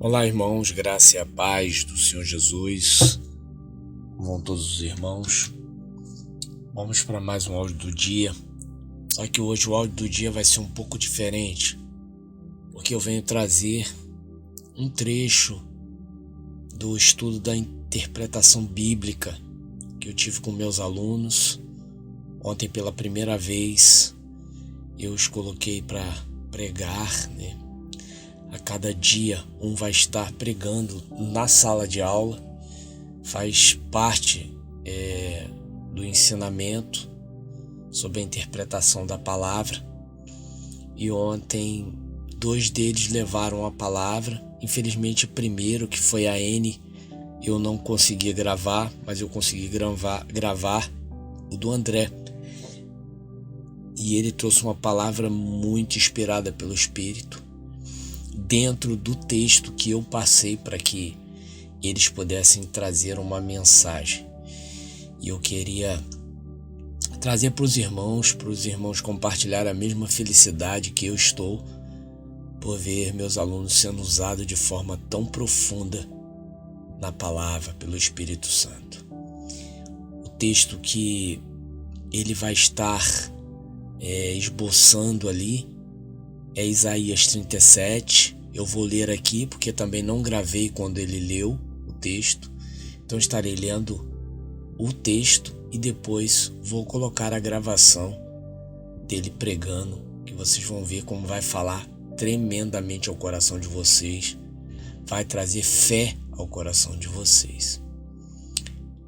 Olá, irmãos, graça e a paz do Senhor Jesus. Como vão todos os irmãos? Vamos para mais um áudio do dia. Só que hoje o áudio do dia vai ser um pouco diferente, porque eu venho trazer um trecho do estudo da interpretação bíblica que eu tive com meus alunos. Ontem, pela primeira vez, eu os coloquei para pregar, né? A cada dia um vai estar pregando na sala de aula, faz parte do ensinamento sobre a interpretação da palavra. E ontem 2 deles levaram a palavra. Infelizmente o primeiro, que foi a N, eu não consegui gravar, mas eu consegui gravar o do André. E ele trouxe uma palavra muito inspirada pelo Espírito, dentro do texto que eu passei para que eles pudessem trazer uma mensagem. E eu queria trazer para os irmãos compartilhar a mesma felicidade que eu estou por ver meus alunos sendo usados de forma tão profunda na palavra pelo Espírito Santo. O texto que ele vai estar esboçando ali é Isaías 37. Eu vou ler aqui porque também não gravei quando ele leu o texto. Então estarei lendo o texto e depois vou colocar a gravação dele pregando, que vocês vão ver como vai falar tremendamente ao coração de vocês, vai trazer fé ao coração de vocês.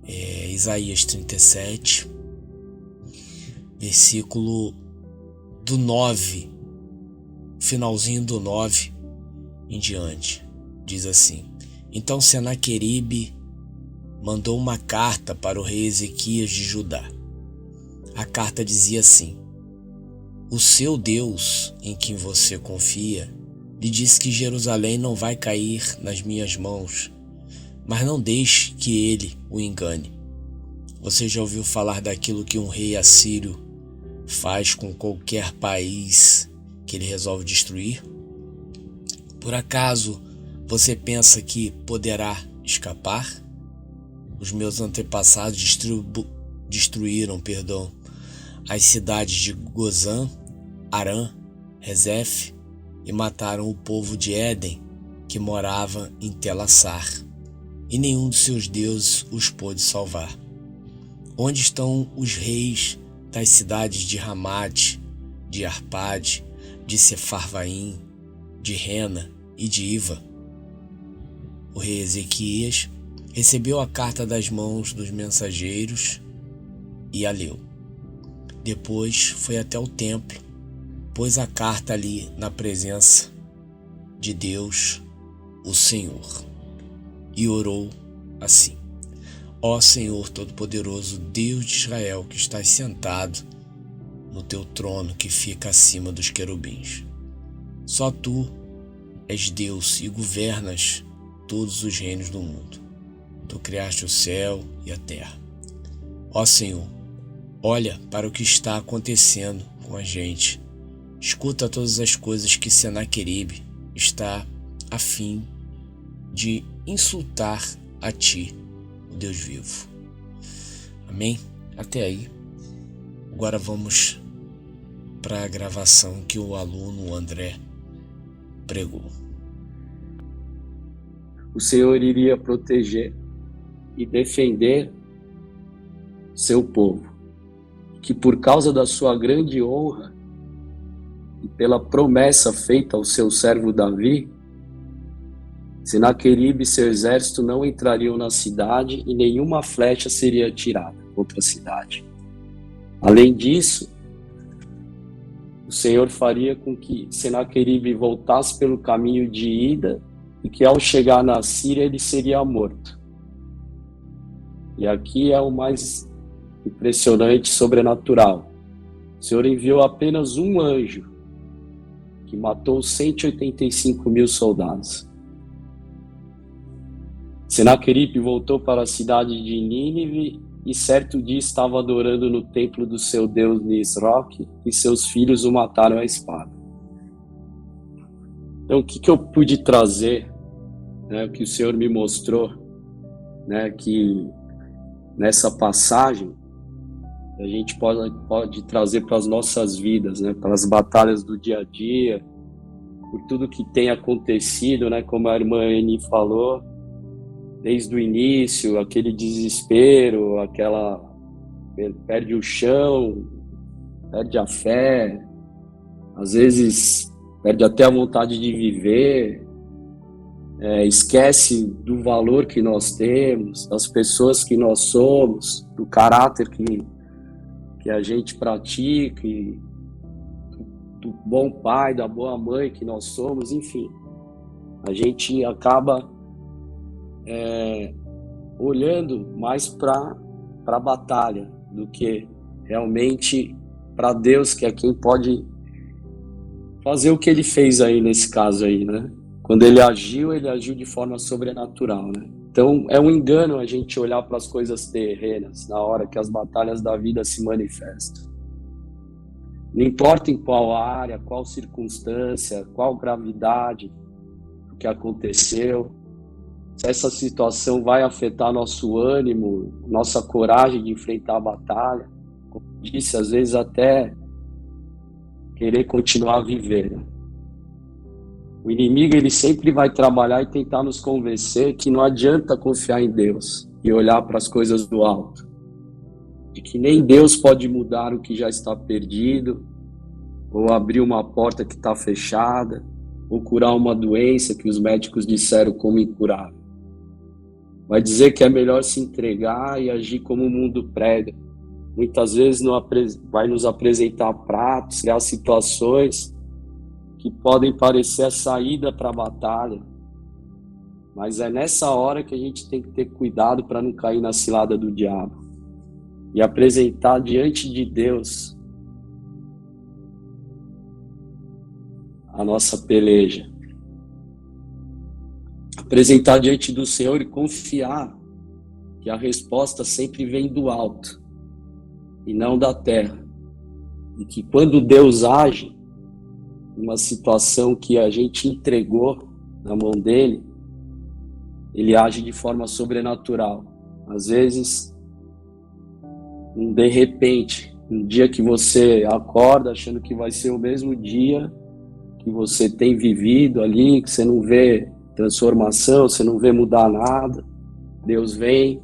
Isaías 37, versículo do 9, finalzinho do 9 em diante, diz assim: Então Senaqueribe mandou uma carta para o rei Ezequias de Judá. A carta dizia assim: O seu Deus, em quem você confia, lhe disse que Jerusalém não vai cair nas minhas mãos, mas não deixe que ele o engane. Você já ouviu falar daquilo que um rei assírio faz com qualquer país que ele resolve destruir? Por acaso você pensa que poderá escapar? Os meus antepassados destruíram as cidades de Gozã, Arã, Rezef e mataram o povo de Éden que morava em Telassar, e nenhum de seus deuses os pôde salvar. Onde estão os reis das cidades de Ramate, de Arpade, de Sefarvaim, de Rena e de Iva? O rei Ezequias recebeu a carta das mãos dos mensageiros e a leu. Depois foi até o templo, pôs a carta ali na presença de Deus, o Senhor, e orou assim: Ó Senhor Todo-Poderoso, Deus de Israel, que estás sentado no teu trono que fica acima dos querubins. Só tu és Deus e governas todos os reinos do mundo. Tu criaste o céu e a terra. Ó Senhor, olha para o que está acontecendo com a gente. Escuta todas as coisas que Senaqueribe está a fim de insultar a ti, o Deus vivo. Amém? Até aí. Agora vamos para a gravação que o aluno André pregou. O Senhor iria proteger e defender seu povo, que por causa da sua grande honra e pela promessa feita ao seu servo Davi, Senaqueribe e seu exército não entrariam na cidade e nenhuma flecha seria atirada contra a cidade. Além disso, o Senhor faria com que Senaqueribe voltasse pelo caminho de ida e que ao chegar na Síria ele seria morto. E aqui é o mais impressionante, sobrenatural. O Senhor enviou apenas um anjo que matou 185.000 soldados. Senaqueribe voltou para a cidade de Nínive e certo dia estava adorando no templo do seu deus Nisroque e seus filhos o mataram à espada. Então, o que eu pude trazer né, o que o Senhor me mostrou, né, que nessa passagem a gente pode trazer para as nossas vidas, né, para as batalhas do dia a dia, por tudo que tem acontecido, né, como a irmã Eni falou, desde o início, aquele desespero, perde o chão, perde a fé, às vezes perde até a vontade de viver, esquece do valor que nós temos, das pessoas que nós somos, do caráter que a gente pratica, do bom pai, da boa mãe que nós somos, enfim. A gente acaba olhando mais para a batalha do que realmente para Deus, que é quem pode fazer o que ele fez aí nesse caso aí, né? Quando ele agiu de forma sobrenatural, né? Então é um engano a gente olhar para as coisas terrenas na hora que as batalhas da vida se manifestam. Não importa em qual área, qual circunstância, qual gravidade o que aconteceu, se essa situação vai afetar nosso ânimo, nossa coragem de enfrentar a batalha, como disse, às vezes até querer continuar a viver, né? O inimigo, ele sempre vai trabalhar e tentar nos convencer que não adianta confiar em Deus e olhar para as coisas do alto, de que nem Deus pode mudar o que já está perdido, ou abrir uma porta que está fechada, ou curar uma doença que os médicos disseram como incurável. Vai dizer que é melhor se entregar e agir como o mundo prega. Muitas vezes vai nos apresentar pratos, criar situações que podem parecer a saída para a batalha. Mas é nessa hora que a gente tem que ter cuidado para não cair na cilada do diabo. E apresentar diante de Deus a nossa peleja. Apresentar diante do Senhor e confiar que a resposta sempre vem do alto e não da terra. E que quando Deus age, uma situação que a gente entregou na mão dele, ele age de forma sobrenatural. Às vezes, de repente, um dia que você acorda achando que vai ser o mesmo dia que você tem vivido ali, que você não vê transformação, você não vê mudar nada, Deus vem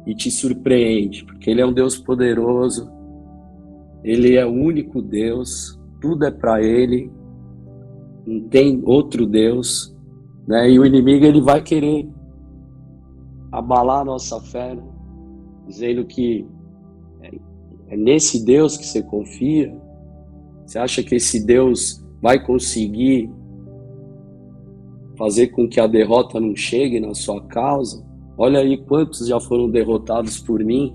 e te surpreende, porque ele é um Deus poderoso, ele é o único Deus, tudo é para ele, não tem outro Deus, né? E o inimigo, ele vai querer abalar a nossa fé, né? Dizendo que é nesse Deus que você confia. Você acha que esse Deus vai conseguir fazer com que a derrota não chegue na sua causa? Olha aí quantos já foram derrotados por mim.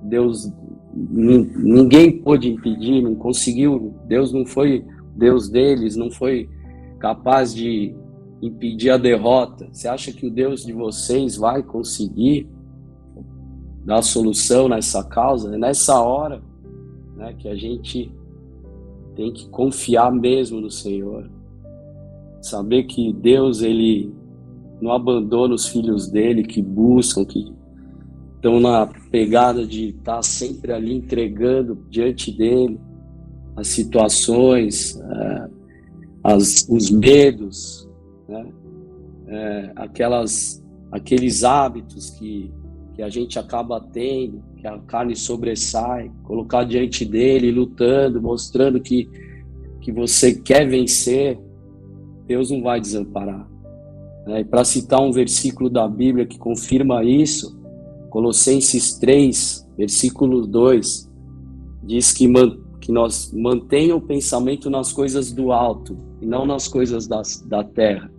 Deus, ninguém pôde impedir, não conseguiu. Deus não foi Deus deles, não foi capaz de impedir a derrota. Você acha que o Deus de vocês vai conseguir dar a solução nessa causa? É nessa hora, né, que a gente tem que confiar mesmo no Senhor. Saber que Deus, ele não abandona os filhos dele, que buscam, que estão na pegada de estar sempre ali entregando diante dele as situações, os medos, né? Aqueles hábitos que a gente acaba tendo, que a carne sobressai, colocar diante dele, lutando, mostrando que você quer vencer, Deus não vai desamparar. E para citar um versículo da Bíblia que confirma isso, Colossenses 3, versículo 2, diz que nós mantenha o pensamento nas coisas do alto e não nas coisas da terra.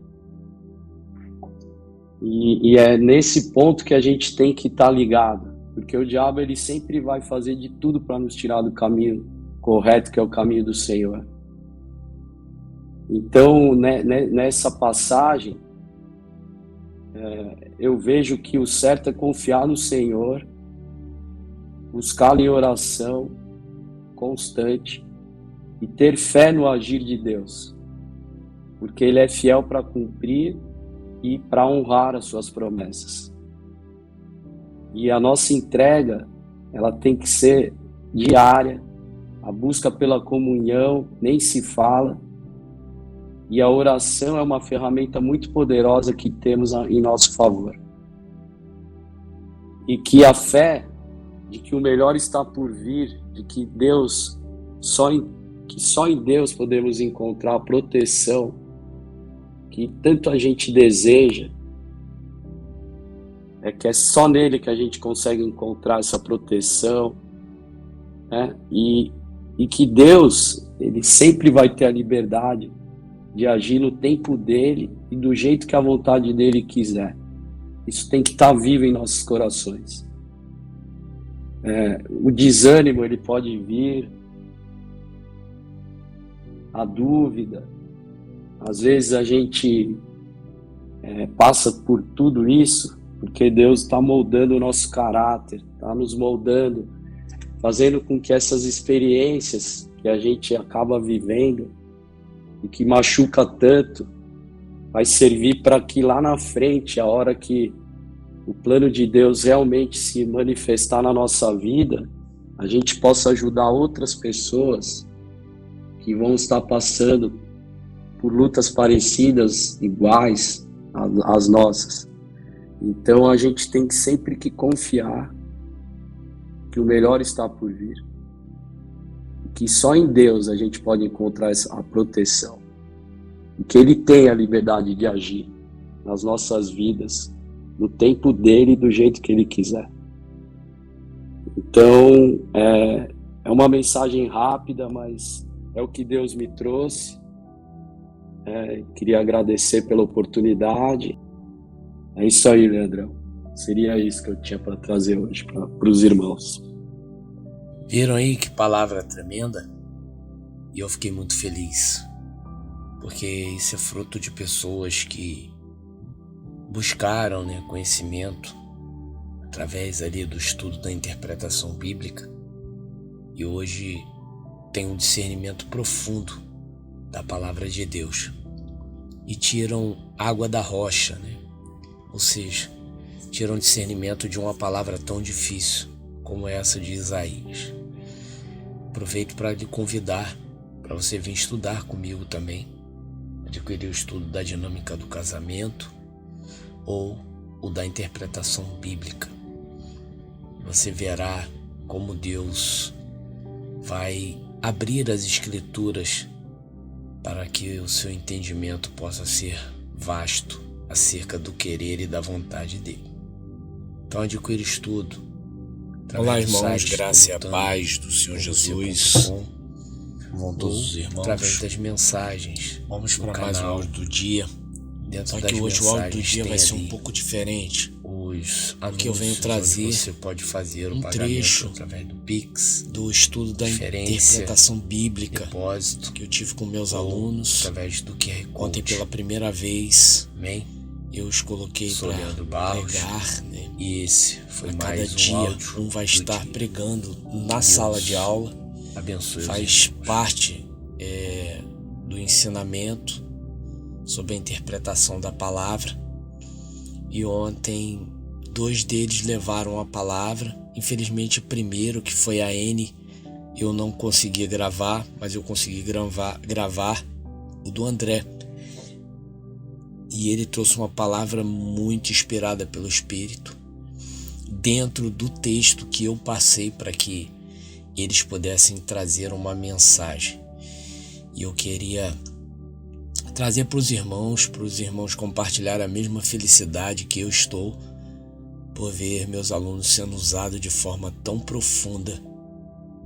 E é nesse ponto que a gente tem que estar ligado, porque o diabo, ele sempre vai fazer de tudo para nos tirar do caminho correto, que é o caminho do Senhor. Então, nessa passagem, eu vejo que o certo é confiar no Senhor, buscá-lo em oração constante e ter fé no agir de Deus, porque ele é fiel para cumprir e para honrar as suas promessas. E a nossa entrega, ela tem que ser diária, a busca pela comunhão nem se fala, e a oração é uma ferramenta muito poderosa que temos em nosso favor. E que a fé de que o melhor está por vir, de que só em Deus podemos encontrar a proteção que tanto a gente deseja, que é só nele que a gente consegue encontrar essa proteção, né? E que Deus, ele sempre vai ter a liberdade de agir no tempo dele e do jeito que a vontade dele quiser. Isso tem que estar vivo em nossos corações. O desânimo, ele pode vir, a dúvida. Às vezes a gente passa por tudo isso porque Deus está moldando o nosso caráter, está nos moldando, fazendo com que essas experiências que a gente acaba vivendo e que machuca tanto, vai servir para que lá na frente, a hora que o plano de Deus realmente se manifestar na nossa vida, a gente possa ajudar outras pessoas que vão estar passando por lutas parecidas, iguais às nossas. Então a gente tem sempre que confiar que o melhor está por vir, que só em Deus a gente pode encontrar a proteção, e que Ele tem a liberdade de agir nas nossas vidas, no tempo dele e do jeito que Ele quiser. Então, é uma mensagem rápida, mas é o que Deus me trouxe. Queria agradecer pela oportunidade. É isso aí, Leandrão. Seria isso que eu tinha para trazer hoje para os irmãos. Viram aí que palavra tremenda? E eu fiquei muito feliz, porque isso é fruto de pessoas que buscaram, conhecimento através ali do estudo da interpretação bíblica, e hoje tem um discernimento profundo da palavra de Deus e tiram água da rocha, ou seja, tiram discernimento de uma palavra tão difícil como essa de Isaías. Aproveito para lhe convidar para você vir estudar comigo também, adquirir o estudo da dinâmica do casamento ou o da interpretação bíblica. Você verá como Deus vai abrir as escrituras para que o seu entendimento possa ser vasto acerca do querer e da vontade dele. Então adquira estudo. Olá, irmãos, graça e a paz do Senhor Jesus. Vão todos os irmãos. Através das mensagens. Vamos para mais um áudio do dia. Só que hoje o áudio do dia vai ser um pouco diferente. Porque eu venho trazer você pode fazer um trecho através do Pix, do estudo da interpretação bíblica que eu tive com meus alunos através do QR Code. Ontem pela primeira vez. Amém. Eu os coloquei para pregar, e esse foi mais cada dia um vai estar pregando na sala de aula. Abençoe. Faz parte do ensinamento sobre a interpretação da palavra. E ontem 2 deles levaram a palavra. Infelizmente o primeiro, que foi a N, eu não consegui gravar, mas eu consegui gravar o do André. E ele trouxe uma palavra muito inspirada pelo Espírito, dentro do texto que eu passei para que eles pudessem trazer uma mensagem. E eu queria trazer para os irmãos compartilhar a mesma felicidade que eu estou por ver meus alunos sendo usados de forma tão profunda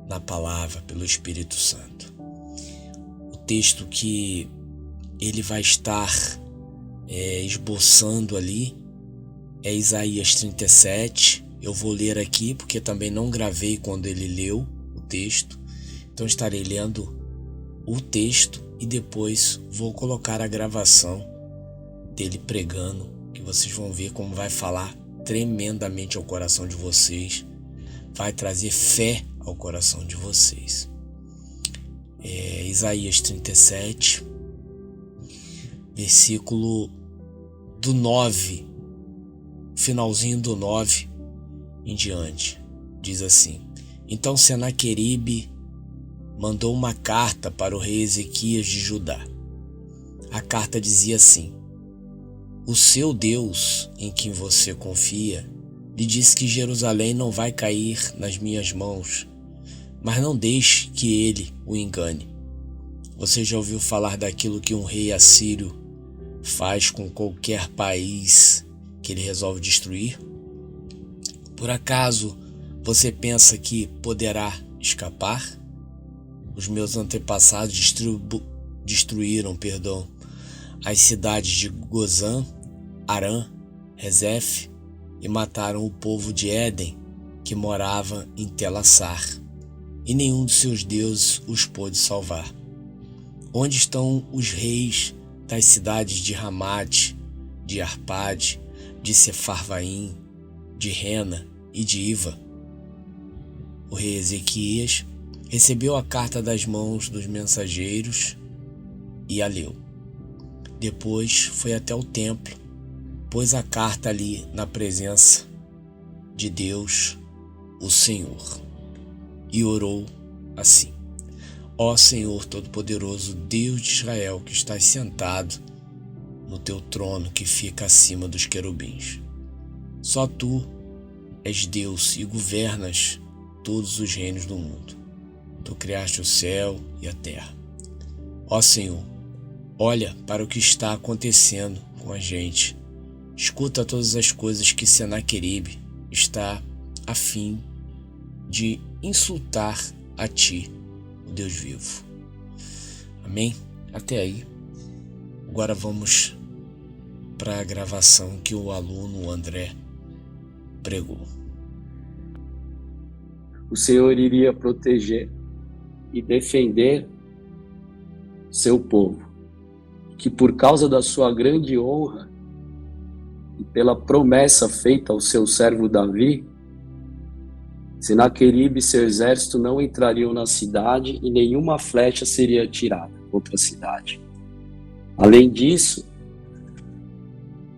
na palavra pelo Espírito Santo. O texto que ele vai estar esboçando ali é Isaías 37. Eu vou ler aqui porque também não gravei quando ele leu o texto, então estarei lendo o texto e depois vou colocar a gravação dele pregando, que vocês vão ver como vai falar tremendamente ao coração de vocês, vai trazer fé ao coração de vocês. Isaías 37, versículo do 9, finalzinho do 9 em diante, diz assim: Então Senaqueribe mandou uma carta para o rei Ezequias de Judá. A carta dizia assim: O seu Deus, em quem você confia, lhe disse que Jerusalém não vai cair nas minhas mãos, mas não deixe que ele o engane. Você já ouviu falar daquilo que um rei assírio faz com qualquer país que ele resolve destruir? Por acaso você pensa que poderá escapar? Os meus antepassados destruíram as cidades de Gozã, Arã, Rezef e mataram o povo de Éden que morava em Telassar, e nenhum de seus deuses os pôde salvar. Onde estão os reis das cidades de Ramate, de Arpade, de Sefarvaim, de Rena e de Iva? O rei Ezequias recebeu a carta das mãos dos mensageiros e a leu. Depois foi até o templo, pôs a carta ali na presença de Deus, o Senhor, e orou assim: Ó Senhor Todo-Poderoso, Deus de Israel, que estás sentado no teu trono que fica acima dos querubins. Só tu és Deus e governas todos os reinos do mundo. Tu criaste o céu e a terra. Ó Senhor, olha para o que está acontecendo com a gente. Escuta todas as coisas que Senaqueribe está a fim de insultar a ti, o Deus vivo. Amém? Até aí. Agora vamos para a gravação que o aluno André pregou. O Senhor iria proteger e defender seu povo, que por causa da sua grande honra e pela promessa feita ao seu servo Davi, Senaqueribe e seu exército não entrariam na cidade e nenhuma flecha seria atirada contra a cidade. Além disso,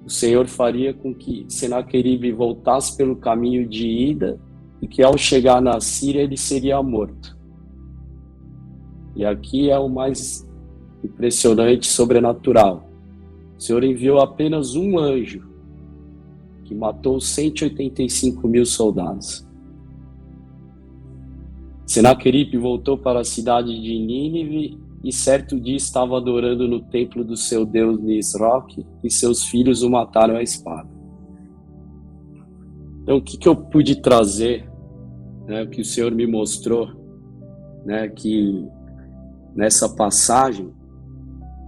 o Senhor faria com que Senaqueribe voltasse pelo caminho de ida e que ao chegar na Síria ele seria morto. E aqui é o mais impressionante, sobrenatural. O Senhor enviou apenas um anjo que matou 185.000 soldados. Senaqueribe voltou para a cidade de Nínive e certo dia estava adorando no templo do seu deus Nisroque e seus filhos o mataram à espada. Então, o que eu pude trazer, o que o Senhor me mostrou, que nessa passagem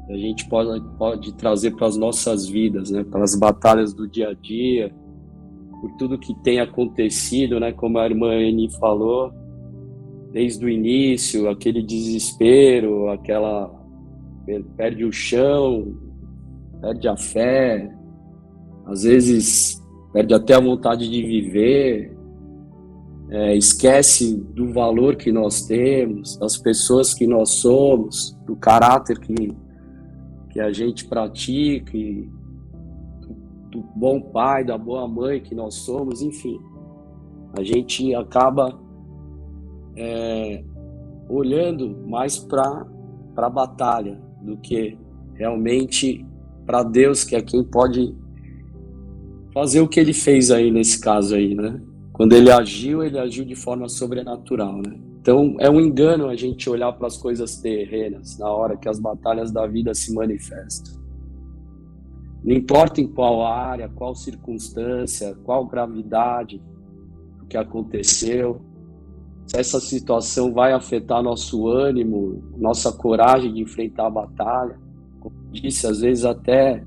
a gente pode trazer para as nossas vidas, para as batalhas do dia a dia, por tudo que tem acontecido, como a irmã Eni falou, desde o início, aquele desespero, perde o chão, perde a fé, às vezes perde até a vontade de viver, esquece do valor que nós temos, das pessoas que nós somos, do caráter que a gente pratica, do bom pai, da boa mãe que nós somos, enfim. A gente acaba olhando mais para a batalha do que realmente para Deus, que é quem pode fazer o que ele fez aí nesse caso aí, Quando ele agiu de forma sobrenatural, Então é um engano a gente olhar para as coisas terrenas na hora que as batalhas da vida se manifestam. Não importa em qual área, qual circunstância, qual gravidade do que aconteceu, se essa situação vai afetar nosso ânimo, nossa coragem de enfrentar a batalha, como eu disse, às vezes até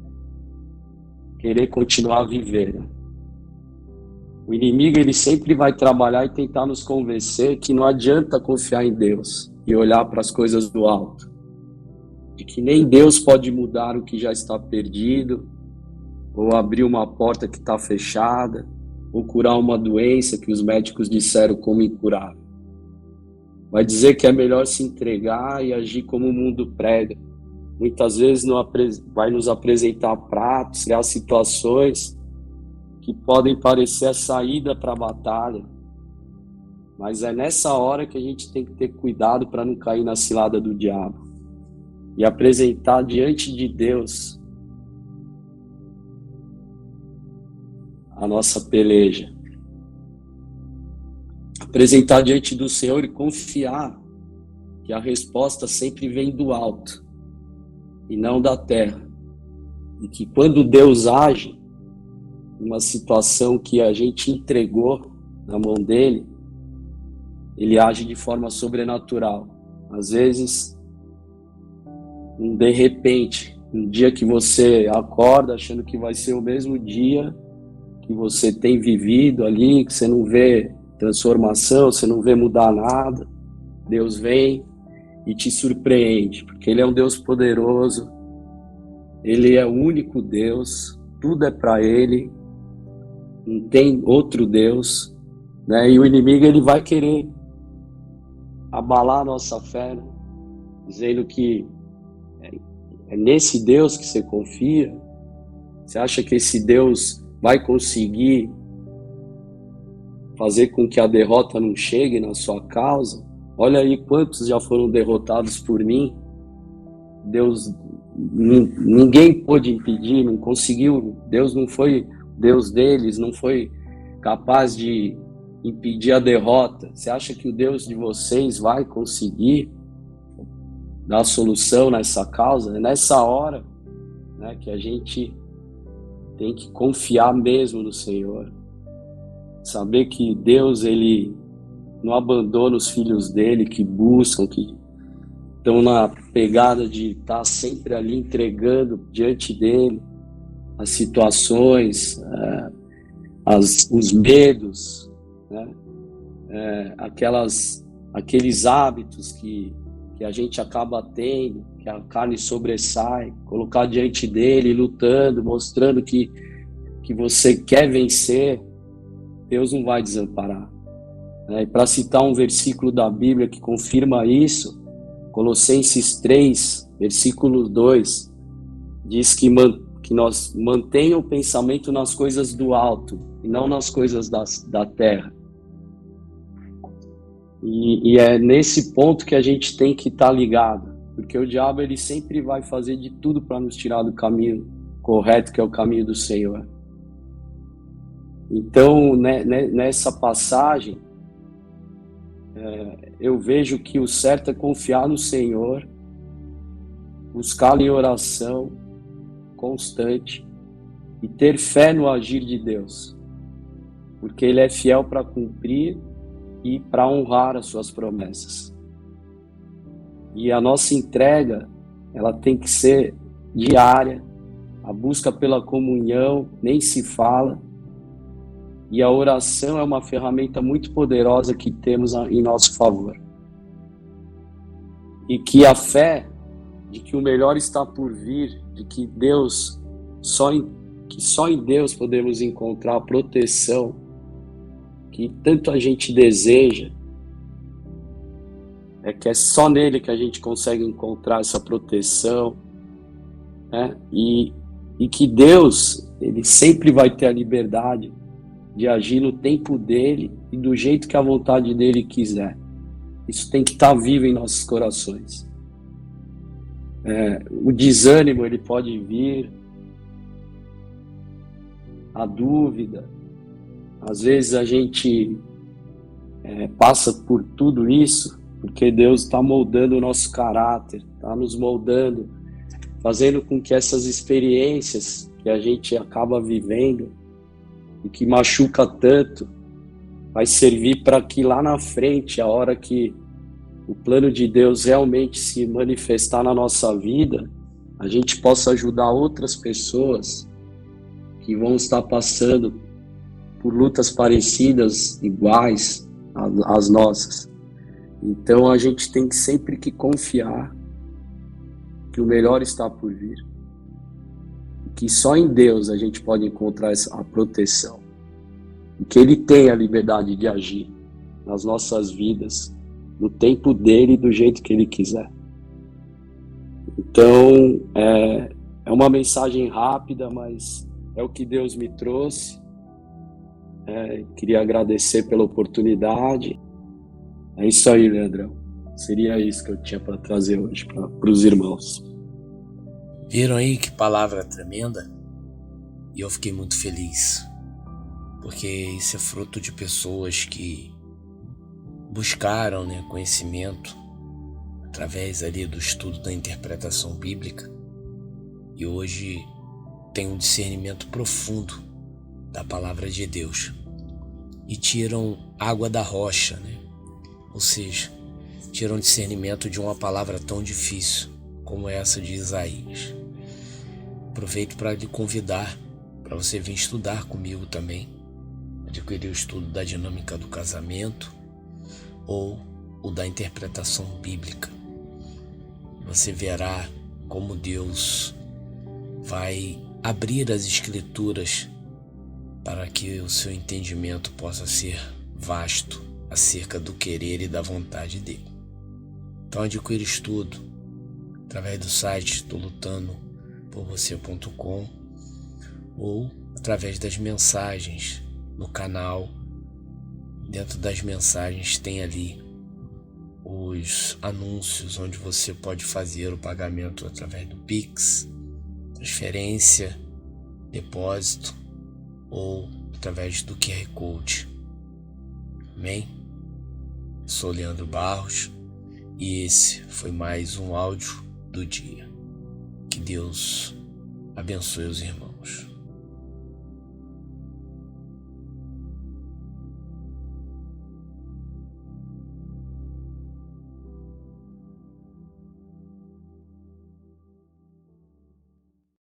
querer continuar a viver. O inimigo, ele sempre vai trabalhar e tentar nos convencer que não adianta confiar em Deus e olhar para as coisas do alto, de que nem Deus pode mudar o que já está perdido, ou abrir uma porta que está fechada, ou curar uma doença que os médicos disseram como incurável. Vai dizer que é melhor se entregar e agir como o mundo prega, muitas vezes vai nos apresentar pratos, criar situações que podem parecer a saída para a batalha, mas é nessa hora que a gente tem que ter cuidado para não cair na cilada do diabo e apresentar diante de Deus a nossa peleja. Apresentar diante do Senhor e confiar que a resposta sempre vem do alto e não da terra. E que quando Deus age, uma situação que a gente entregou na mão dele, ele age de forma sobrenatural. Às vezes, de repente, um dia que você acorda achando que vai ser o mesmo dia que você tem vivido ali, que você não vê transformação, você não vê mudar nada, Deus vem e te surpreende, porque Ele é um Deus poderoso, Ele é o único Deus, tudo é para Ele, não tem outro Deus, né? E o inimigo ele vai querer abalar a nossa fé, né? Dizendo que é nesse Deus que você confia. Você acha que esse Deus vai conseguir fazer com que a derrota não chegue na sua causa? Olha aí quantos já foram derrotados por mim. Deus, ninguém pôde impedir, não conseguiu. Deus não foi Deus deles, não foi capaz de impedir a derrota. Você acha que o Deus de vocês vai conseguir dar a solução nessa causa? É nessa hora, né, que a gente tem que confiar mesmo no Senhor. Saber que Deus, Ele não abandona os filhos dele, que buscam, que estão na pegada de estar sempre ali entregando diante dele as situações, os medos, né? Aqueles hábitos que a gente acaba tendo, que a carne sobressai, colocar diante dele, lutando, mostrando que você quer vencer. Deus não vai desamparar. E para citar um versículo da Bíblia que confirma isso, Colossenses 3, versículo 2, diz que nós mantenhamos o pensamento nas coisas do alto e não nas coisas da terra. E é nesse ponto que a gente tem que estar ligado, porque o diabo ele sempre vai fazer de tudo para nos tirar do caminho correto, que é o caminho do Senhor. Então, nessa passagem, eu vejo que o certo é confiar no Senhor, buscá-lo em oração constante e ter fé no agir de Deus, porque Ele é fiel para cumprir e para honrar as suas promessas. E a nossa entrega, ela tem que ser diária, a busca pela comunhão nem se fala, e a oração é uma ferramenta muito poderosa que temos em nosso favor. E que a fé de que o melhor está por vir, de que só em Deus podemos encontrar a proteção que tanto a gente deseja, que é só nele que a gente consegue encontrar essa proteção, né? E que Deus, ele sempre vai ter a liberdade de agir no tempo dele e do jeito que a vontade dele quiser. Isso tem que estar vivo em nossos corações. O desânimo, ele pode vir, a dúvida. Às vezes a gente passa por tudo isso porque Deus está moldando o nosso caráter, está nos moldando, fazendo com que essas experiências que a gente acaba vivendo e que machuca tanto, vai servir para que lá na frente, a hora que o plano de Deus realmente se manifestar na nossa vida, a gente possa ajudar outras pessoas que vão estar passando por lutas parecidas, iguais às nossas. Então a gente tem sempre que confiar que o melhor está por vir. Que só em Deus a gente pode encontrar a proteção. E que Ele tem a liberdade de agir nas nossas vidas, no tempo dele e do jeito que Ele quiser. Então, é uma mensagem rápida, mas é o que Deus me trouxe. Queria agradecer pela oportunidade. É isso aí, Leandrão. Seria isso que eu tinha para trazer hoje para os irmãos. Viram aí que palavra tremenda? E eu fiquei muito feliz, porque isso é fruto de pessoas que buscaram, conhecimento através ali do estudo da interpretação bíblica e hoje tem um discernimento profundo da palavra de Deus e tiram água da rocha, ou seja, tiram discernimento de uma palavra tão difícil como essa de Isaías. Aproveito para lhe convidar para você vir estudar comigo também, adquirir o estudo da dinâmica do casamento ou o da interpretação bíblica. Você verá como Deus vai abrir as escrituras para que o seu entendimento possa ser vasto acerca do querer e da vontade dele. Então adquira estudo através do site do lutandoporvocê.com ou através das mensagens no canal. Dentro das mensagens tem ali os anúncios onde você pode fazer o pagamento através do Pix, transferência, depósito ou através do QR Code. Amém? Sou Leandro Barros e esse foi mais um áudio do dia. Que Deus abençoe os irmãos.